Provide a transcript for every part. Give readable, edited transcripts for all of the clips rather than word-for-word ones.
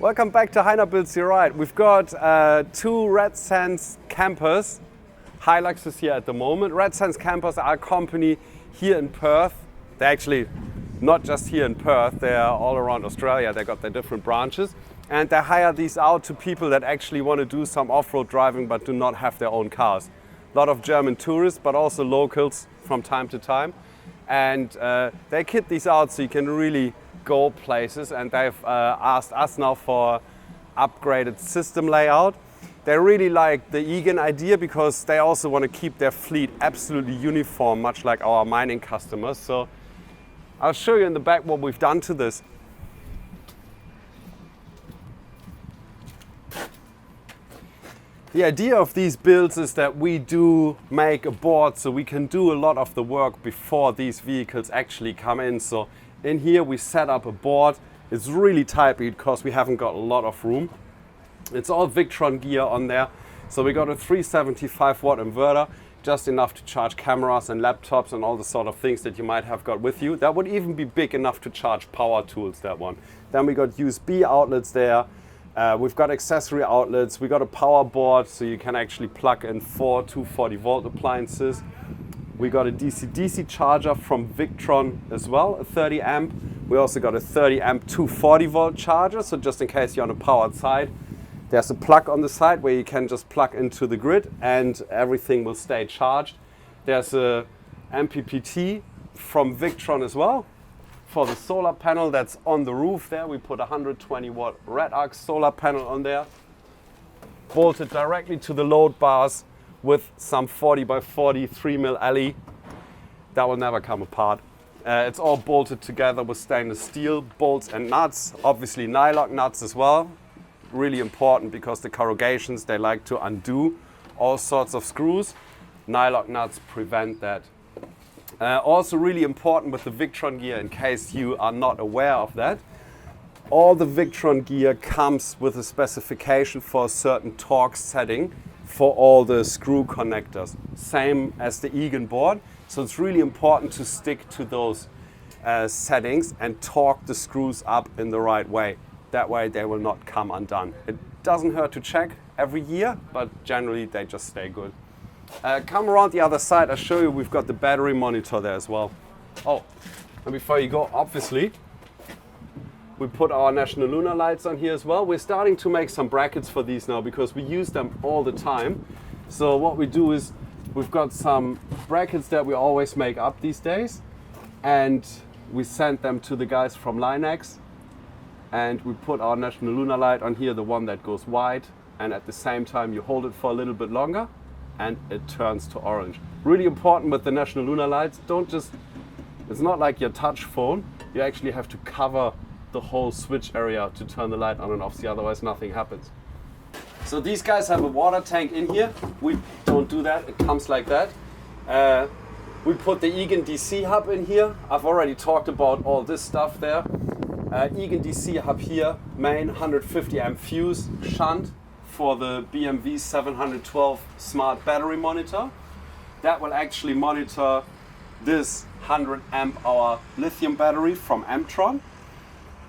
Welcome back to Heiner Builds Your Ride. We've got two RedSands campers, Hiluxes here at the moment. RedSands campers are a company here in Perth. They're actually not just here in Perth, they're all around Australia. They got their different branches. And they hire these out to people that actually want to do some off-road driving but do not have their own cars. A lot of German tourists, but also locals from time to time. And they kit these out so you can really go places, and they've asked us now for upgraded system layout. They really like the Egon idea because they also want to keep their fleet absolutely uniform, much like our mining customers. So I'll show you in the back what we've done to this. The idea of these builds is that we do make a board so we can do a lot of the work before these vehicles actually come in. So in here we set up a board. It's really tight because we haven't got a lot of room. It's all Victron gear on there. So we got a 375 watt inverter, just enough to charge cameras and laptops and all the sort of things that you might have got with you. That would even be big enough to charge power tools, that one. Then we got USB outlets there. We've got accessory outlets. We got a power board so you can actually plug in 4 240 volt appliances. We got a DC-DC charger from Victron as well, a 30 amp. We also got a 30 amp 240 volt charger, so just in case you're on a powered side. There's a plug on the side where you can just plug into the grid and everything will stay charged. There's a MPPT from Victron as well for the solar panel that's on the roof there. We put a 120 watt red arc solar panel on there, bolted directly to the load bars with some 40 by 40 3mm alley. That will never come apart. It's all bolted together with stainless steel bolts and nuts, obviously nylock nuts as well. Really important because the corrugations, they like to undo all sorts of screws. Nylock nuts prevent that. Also really important with the Victron gear, in case you are not aware of that, all the Victron gear comes with a specification for a certain torque setting for all the screw connectors, same as the Egon board. So it's really important to stick to those settings and torque the screws up in the right way. That way they will not come undone. It doesn't hurt to check every year, but generally they just stay good. Come around the other side, I'll show you we've got the battery monitor there as well. Oh, and before you go, obviously, we put our National Lunar lights on here as well. We're starting to make some brackets for these now because we use them all the time. So what we do is we've got some brackets that we always make up these days, and we send them to the guys from Linex, and we put our National Lunar light on here, the one that goes wide, and at the same time you hold it for a little bit longer and it turns to orange. Really important with the National Lunar lights, it's not like your touch phone. You actually have to cover the whole switch area to turn the light on and off, otherwise nothing happens. So these guys have a water tank in here. We don't do that, it comes like that. We put the Egon DC Hub in here. I've already talked about all this stuff there. Egon DC Hub here, main 150 amp fuse shunt for the BMW 712 smart battery monitor. That will actually monitor this 100 amp hour lithium battery from Amtpron.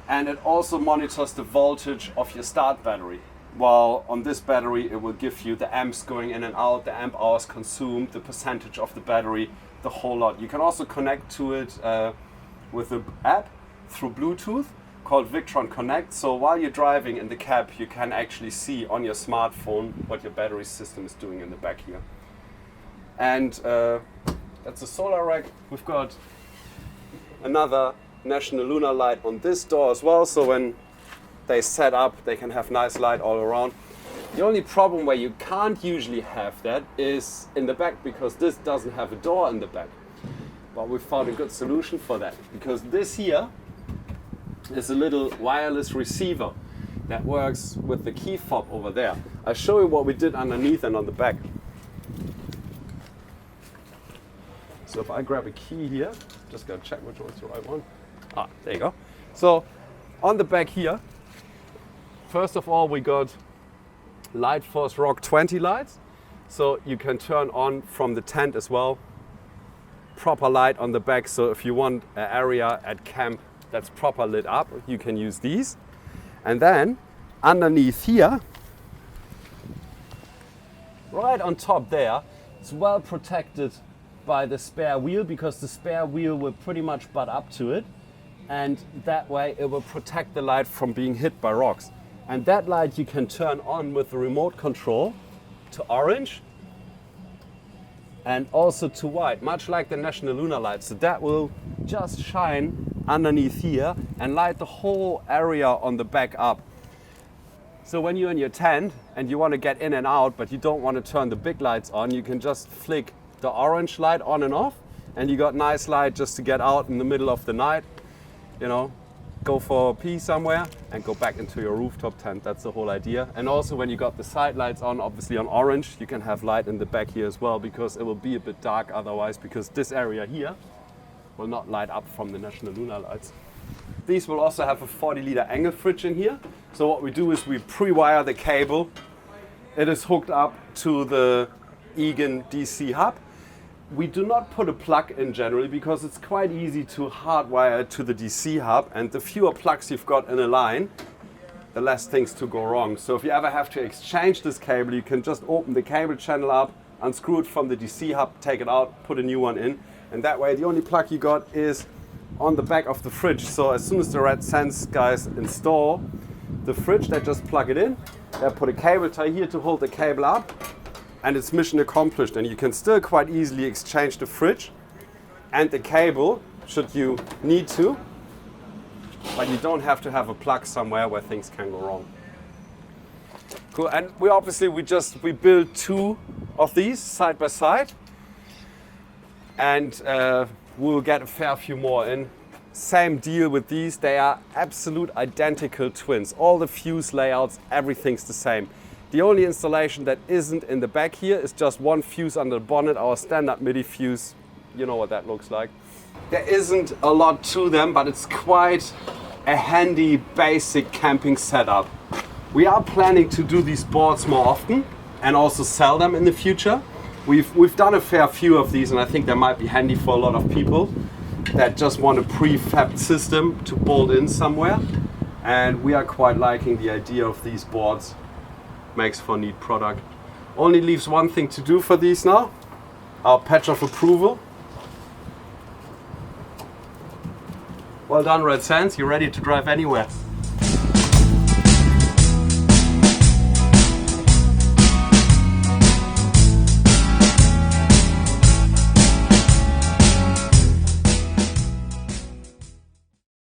And it also monitors the voltage of your start battery. While on this battery it will give you the amps going in and out, the amp hours consumed, the percentage of the battery, the whole lot. You can also connect to it with an app through Bluetooth called Victron Connect. So while you're driving in the cab, you can actually see on your smartphone what your battery system is doing in the back here. And that's a solar rack. We've got another National Lunar light on this door as well, so when they set up they can have nice light all around. The only problem where you can't usually have that is in the back, because this doesn't have a door in the back. But we found a good solution for that, because this here is a little wireless receiver that works with the key fob over there. I'll show you what we did underneath and on the back. So if I grab a key here, just gotta check which one's the right one. Ah, there you go. So on the back here, first of all, we got Light Force Rock 20 lights. So you can turn on from the tent as well. Proper light on the back, so if you want an area at camp that's proper lit up, you can use these. And then underneath here, right on top there, it's well protected by the spare wheel, because the spare wheel will pretty much butt up to it, and that way it will protect the light from being hit by rocks. And that light you can turn on with the remote control to orange and also to white, much like the National Lunar Light. So that will just shine underneath here and light the whole area on the back up. So when you're in your tent and you want to get in and out, but you don't want to turn the big lights on, you can just flick the orange light on and off, and you got nice light just to get out in the middle of the night, you know, go for a pee somewhere and go back into your rooftop tent. That's the whole idea. And also when you got the side lights on, obviously on orange, you can have light in the back here as well, because it will be a bit dark otherwise, because this area here will not light up from the National Lunar Lights. These will also have a 40-liter angle fridge in here. So what we do is we pre-wire the cable. It is hooked up to the Egon DC Hub. We do not put a plug in generally, because it's quite easy to hardwire it to the DC hub, and the fewer plugs you've got in a line, the less things to go wrong. So if you ever have to exchange this cable, you can just open the cable channel up, unscrew it from the DC hub, take it out, put a new one in, and that way the only plug you got is on the back of the fridge. So as soon as the RedSands guys install the fridge, they just plug it in, they put a cable tie here to hold the cable up, and it's mission accomplished. And you can still quite easily exchange the fridge and the cable should you need to, but you don't have to have a plug somewhere where things can go wrong. Cool. And we built 2 of these side by side, and we'll get a fair few more in. Same deal with these. They are absolute identical twins. All the fuse layouts, everything's the same. The only installation that isn't in the back here is just one fuse under the bonnet, our standard MIDI fuse. You know what that looks like. There isn't a lot to them, but it's quite a handy basic camping setup. We are planning to do these boards more often and also sell them in the future. We've done a fair few of these, and I think they might be handy for a lot of people that just want a prefab system to bolt in somewhere. And we are quite liking the idea of these boards. Makes for a neat product. Only leaves one thing to do for these now. Our patch of approval. Well done, RedSands. You're ready to drive anywhere.